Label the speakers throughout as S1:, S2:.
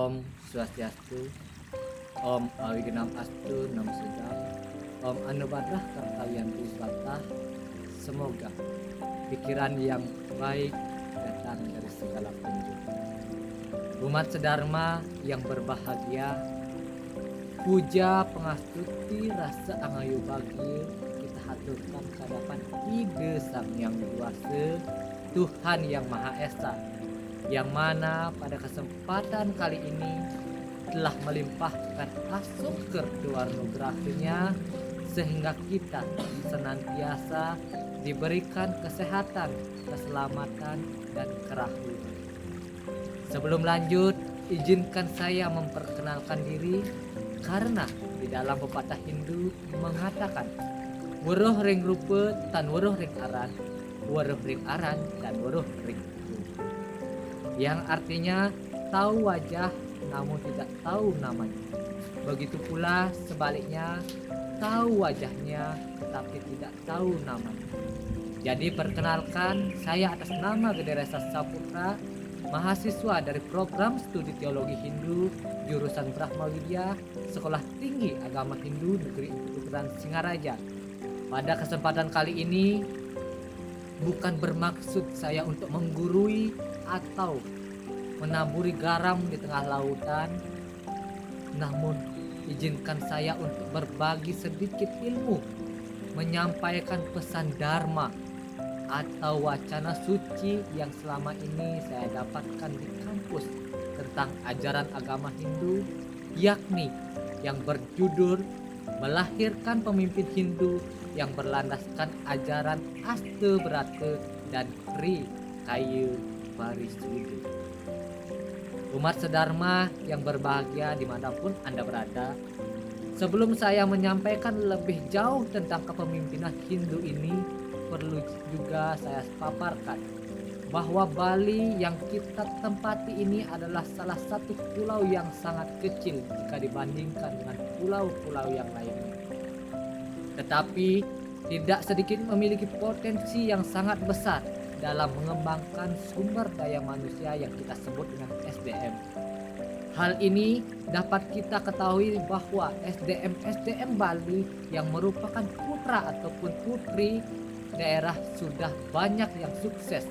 S1: Om Swastiastu, Om Awigenam Astu, Namo Sedap, Om Anubadah Kartayanti Swatah. Semoga pikiran yang baik datang dari segala penjuru. Umat sedharma yang berbahagia, puja pengastuti rasa angayu bagi kita haturkan kehadapan Ide Sang Yang Kuasa, Tuhan Yang Maha Esa, yang mana pada kesempatan kali ini telah melimpahkan asuker dua anugerahnya sehingga kita senantiasa diberikan kesehatan, keselamatan, dan kerahiman. Sebelum lanjut, izinkan saya memperkenalkan diri karena di dalam pepatah Hindu mengatakan weruh ring rupa tan weruh ring aran, weruh ring aran dan weruh ring rupa, yang artinya tahu wajah namun tidak tahu namanya. Begitu pula sebaliknya, tahu wajahnya tetapi tidak tahu namanya. Jadi perkenalkan, saya atas nama Gede Resa Saputra, mahasiswa dari program studi teologi Hindu jurusan Brahma Widya, Sekolah Tinggi Agama Hindu Negeri Keturunan Singaraja. Pada kesempatan kali ini bukan bermaksud saya untuk menggurui atau menaburi garam di tengah lautan, namun izinkan saya untuk berbagi sedikit ilmu, menyampaikan pesan dharma atau wacana suci yang selama ini saya dapatkan di kampus tentang ajaran agama Hindu, yakni yang berjudul Melahirkan Pemimpin Hindu yang berlandaskan ajaran Aste Brata dan Tri Kayu Parisudi. Umat sedharma yang berbahagia dimanapun Anda berada, sebelum saya menyampaikan lebih jauh tentang kepemimpinan Hindu ini, perlu juga saya paparkan bahwa Bali yang kita tempati ini adalah salah satu pulau yang sangat kecil jika dibandingkan dengan pulau-pulau yang lainnya. Tetapi tidak sedikit memiliki potensi yang sangat besar dalam mengembangkan sumber daya manusia yang kita sebut dengan SDM. Hal ini dapat kita ketahui bahwa SDM Bali yang merupakan putra ataupun putri daerah sudah banyak yang sukses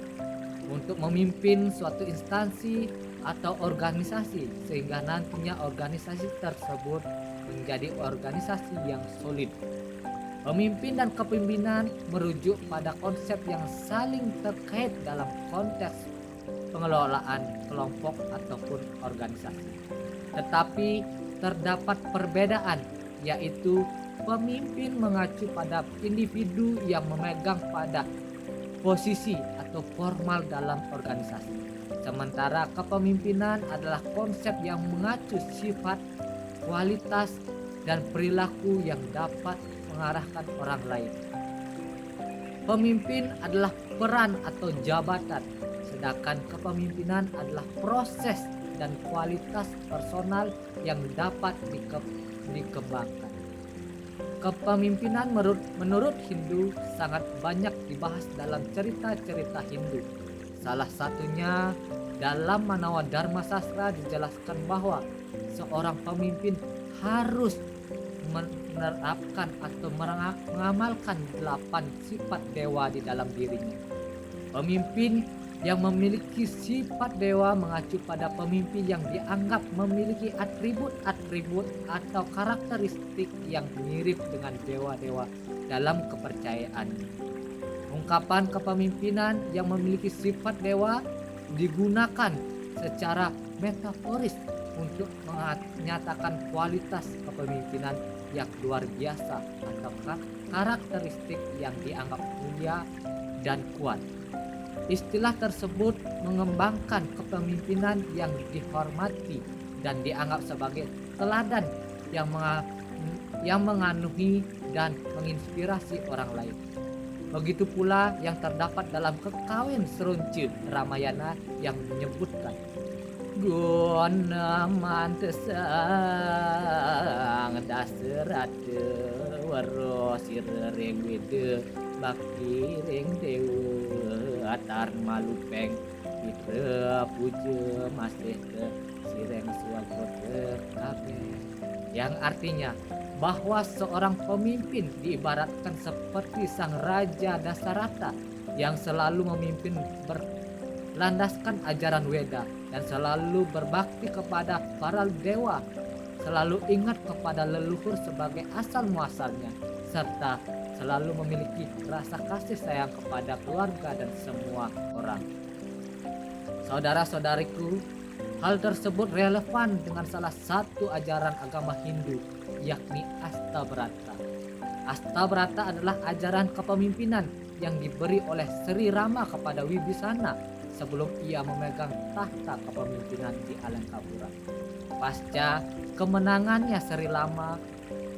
S1: untuk memimpin suatu instansi atau organisasi, sehingga nantinya organisasi tersebut menjadi organisasi yang solid. Pemimpin dan kepemimpinan merujuk pada konsep yang saling terkait dalam konteks pengelolaan kelompok ataupun organisasi. Tetapi terdapat perbedaan, yaitu pemimpin mengacu pada individu yang memegang pada posisi atau formal dalam organisasi. Sementara kepemimpinan adalah konsep yang mengacu sifat, kualitas, dan perilaku yang dapat mengarahkan orang lain. Pemimpin adalah peran atau jabatan, sedangkan kepemimpinan adalah proses dan kualitas personal yang dapat dikembangkan. Kepemimpinan menurut Hindu sangat banyak dibahas dalam cerita-cerita Hindu. Salah satunya dalam Manawa Dharma Sastra dijelaskan bahwa seorang pemimpin harus menerapkan atau mengamalkan 8 sifat dewa di dalam dirinya. Pemimpin yang memiliki sifat dewa mengacu pada pemimpin yang dianggap memiliki atribut-atribut atau karakteristik yang mirip dengan dewa-dewa dalam kepercayaannya. Ungkapan kepemimpinan yang memiliki sifat dewa digunakan secara metaforis untuk menyatakan kualitas kepemimpinan yang luar biasa atau karakteristik yang dianggap mulia dan kuat. Istilah tersebut mengembangkan kepemimpinan yang dihormati dan dianggap sebagai teladan yang menganuhi dan menginspirasi orang lain. Begitu pula yang terdapat dalam Kekawin Serunci Ramayana yang menyebutkan Guna mantesang daserate waro sirering wede bakti ring dewa atar malupeng kita puja masih ke Ireng Suwagrote yang artinya bahwa seorang pemimpin diibaratkan seperti sang Raja Dasarata yang selalu memimpin berlandaskan ajaran Weda dan selalu berbakti kepada para dewa, selalu ingat kepada leluhur sebagai asal muasalnya, serta selalu memiliki rasa kasih sayang kepada keluarga dan semua orang. Saudara-saudariku, hal tersebut relevan dengan salah satu ajaran agama Hindu, yakni Astabrata. Astabrata adalah ajaran kepemimpinan yang diberi oleh Sri Rama kepada Wibisana sebelum ia memegang tahta kepemimpinan di Alengkapura. Pasca kemenangannya Sri Rama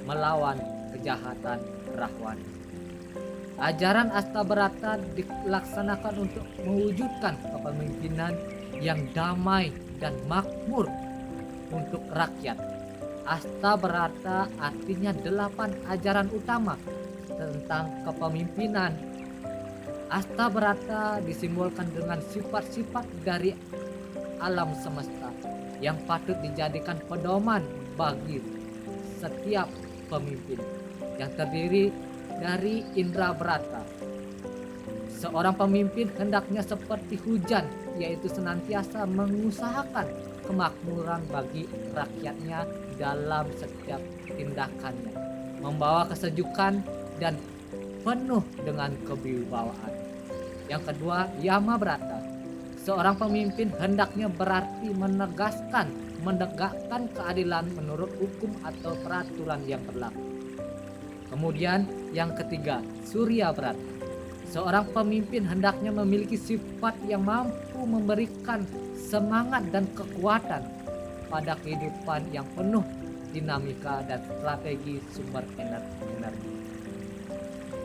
S1: melawan kejahatan Rahwana. Ajaran Astabrata dilaksanakan untuk mewujudkan kepemimpinan yang damai dan makmur untuk rakyat. Astabrata artinya 8 ajaran utama tentang kepemimpinan. Astabrata disimbolkan dengan sifat-sifat dari alam semesta yang patut dijadikan pedoman bagi setiap pemimpin, yang terdiri dari indra brata. Seorang pemimpin hendaknya seperti hujan, yaitu senantiasa mengusahakan kemakmuran bagi rakyatnya dalam setiap tindakannya, membawa kesejukan dan penuh dengan kewibawaan. Yang kedua, yama brata. Seorang pemimpin hendaknya berarti menegakkan keadilan menurut hukum atau peraturan yang berlaku. Kemudian yang ketiga, surya brata. Seorang pemimpin hendaknya memiliki sifat yang mampu memberikan semangat dan kekuatan pada kehidupan yang penuh dinamika dan strategi sumber energi.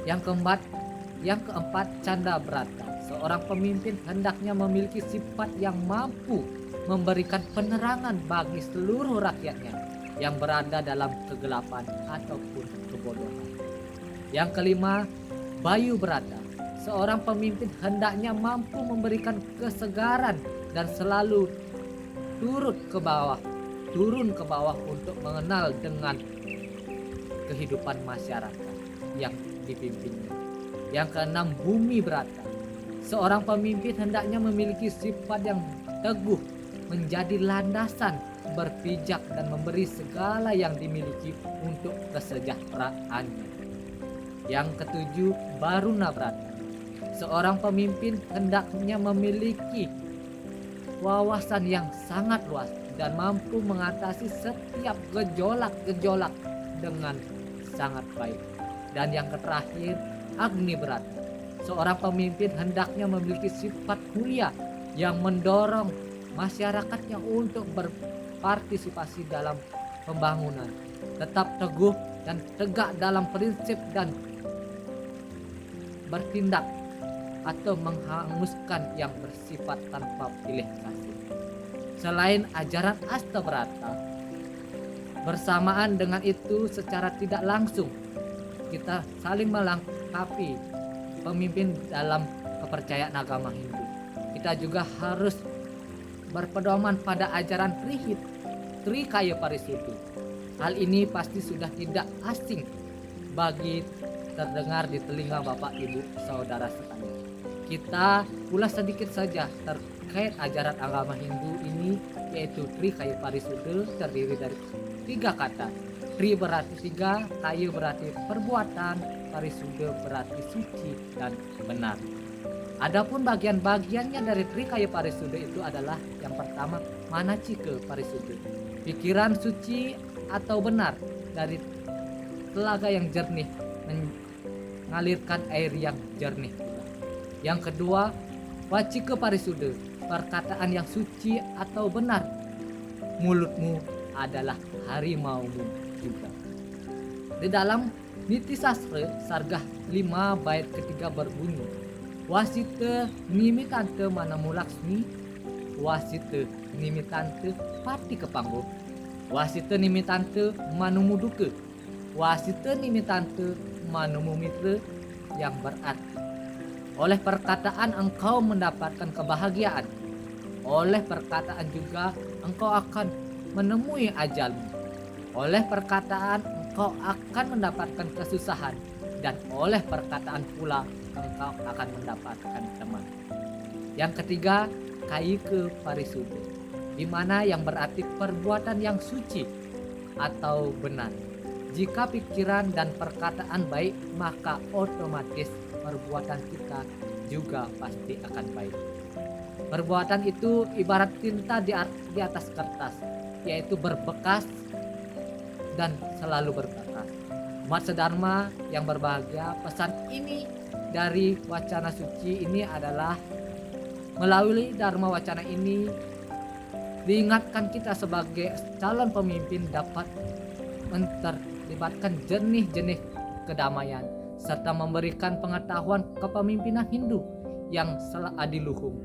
S1: Yang keempat, canda brata. Seorang pemimpin hendaknya memiliki sifat yang mampu memberikan penerangan bagi seluruh rakyatnya yang berada dalam kegelapan ataupun kebodohan. Yang kelima, bayu brata. Seorang pemimpin hendaknya mampu memberikan kesegaran dan selalu turun ke bawah untuk mengenal dengan kehidupan masyarakat yang dipimpinnya. Yang keenam, bumi brata. Seorang pemimpin hendaknya memiliki sifat yang teguh, menjadi landasan, berpijak dan memberi segala yang dimiliki untuk kesejahteraannya. Yang ketujuh, baruna brata. Seorang pemimpin hendaknya memiliki wawasan yang sangat luas dan mampu mengatasi setiap gejolak-gejolak dengan sangat baik. Dan yang terakhir, agni brata. Seorang pemimpin hendaknya memiliki sifat mulia yang mendorong masyarakatnya untuk berpartisipasi dalam pembangunan, tetap teguh dan tegak dalam prinsip dan bertindak atau menghanguskan yang bersifat tanpa pilih kasih. Selain ajaran Astabrata, bersamaan dengan itu secara tidak langsung kita saling melengkapi pemimpin dalam kepercayaan agama Hindu. Kita juga harus berpedoman pada ajaran Trikaya Parisuddha. Hal ini pasti sudah tidak asing bagi terdengar di telinga Bapak Ibu Saudara sekalian. Kita ulas sedikit saja terkait ajaran agama Hindu ini, yaitu Trikaya Parisuddha terdiri dari 3 kata. Tri berarti 3, Kaya berarti perbuatan, Parisuddha berarti suci dan benar. Adapun bagian-bagiannya dari Trikaya Parisuddha itu adalah yang pertama, Manacika Parisuddha, pikiran suci atau benar dari telaga yang jernih, mengalirkan air yang jernih. Yang kedua, Wacika Parisuddha, perkataan yang suci atau benar. Mulutmu adalah harimaumu juga. Di dalam Niti Sastra Sargah 5 bait ketiga berbunyi, Wasita nimitante manamu Laksmi, wasita nimitante pati kepanggo, wasita nimitante manumu duka, wasita nimitante manumu mitra, yang berarti oleh perkataan engkau mendapatkan kebahagiaan, oleh perkataan juga engkau akan menemui ajalmu. Oleh perkataan engkau akan mendapatkan kesusahan, dan oleh perkataan pula engkau akan mendapatkan teman. Yang ketiga, kaike parisude, di mana yang berarti perbuatan yang suci atau benar. Jika pikiran dan perkataan baik, maka otomatis perbuatan kita juga pasti akan baik. Perbuatan itu ibarat tinta di atas kertas, yaitu berbekas dan selalu berbekas. Umat sedharma yang berbahagia, pesan ini dari Wacana Suci ini adalah melalui Dharma Wacana ini diingatkan kita sebagai calon pemimpin dapat terlibatkan jenih-jenih kedamaian serta memberikan pengetahuan kepemimpinan Hindu yang adiluhung,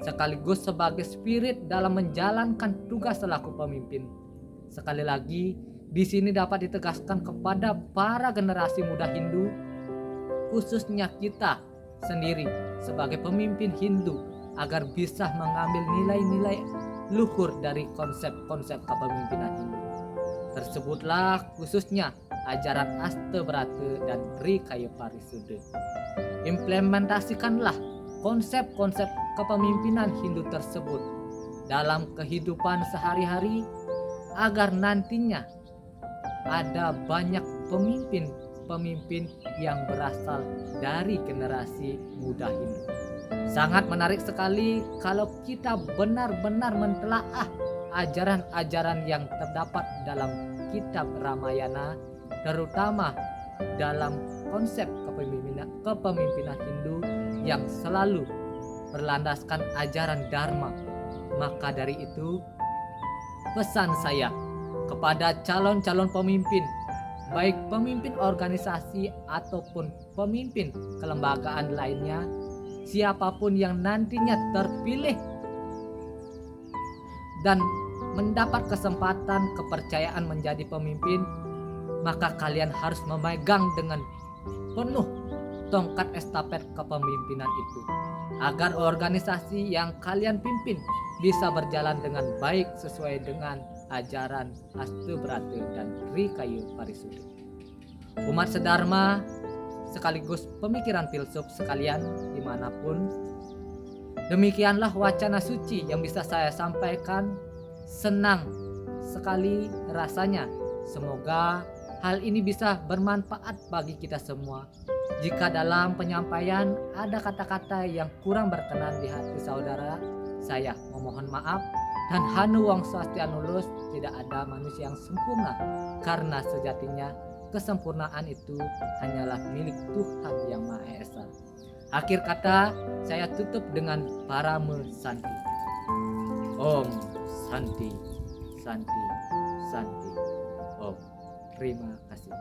S1: sekaligus sebagai spirit dalam menjalankan tugas selaku pemimpin. Sekali lagi, di sini dapat ditegaskan kepada para generasi muda Hindu, khususnya kita sendiri sebagai pemimpin Hindu, agar bisa mengambil nilai-nilai luhur dari konsep-konsep kepemimpinan Hindu. Tersebutlah khususnya ajaran Astabrata dan Trikaya Parisude. Implementasikanlah konsep-konsep kepemimpinan Hindu tersebut dalam kehidupan sehari-hari agar nantinya ada banyak pemimpin yang berasal dari generasi muda Hindu. Sangat menarik sekali kalau kita benar-benar mentelaah ajaran-ajaran yang terdapat dalam kitab Ramayana, terutama dalam konsep kepemimpinan Hindu yang selalu berlandaskan ajaran Dharma. Maka dari itu, pesan saya kepada calon-calon pemimpin, baik pemimpin organisasi ataupun pemimpin kelembagaan lainnya, siapapun yang nantinya terpilih dan mendapat kesempatan kepercayaan menjadi pemimpin, maka kalian harus memegang dengan penuh tongkat estafet kepemimpinan itu, agar organisasi yang kalian pimpin bisa berjalan dengan baik sesuai dengan ajaran Astabrata dan Trikaya Parisude. Umat sedharma sekaligus pemikiran filsuf sekalian dimanapun, demikianlah wacana suci yang bisa saya sampaikan. Senang sekali rasanya. Semoga hal ini bisa bermanfaat bagi kita semua. Jika dalam penyampaian ada kata-kata yang kurang berkenan di hati saudara, saya memohon maaf. Dan Hanu Wong Swastianulus, tidak ada manusia yang sempurna, karena sejatinya kesempurnaan itu hanyalah milik Tuhan Yang Maha Esa. Akhir kata, saya tutup dengan Parama Santi. Om Santi, Santi, Santi. Om. Terima kasih.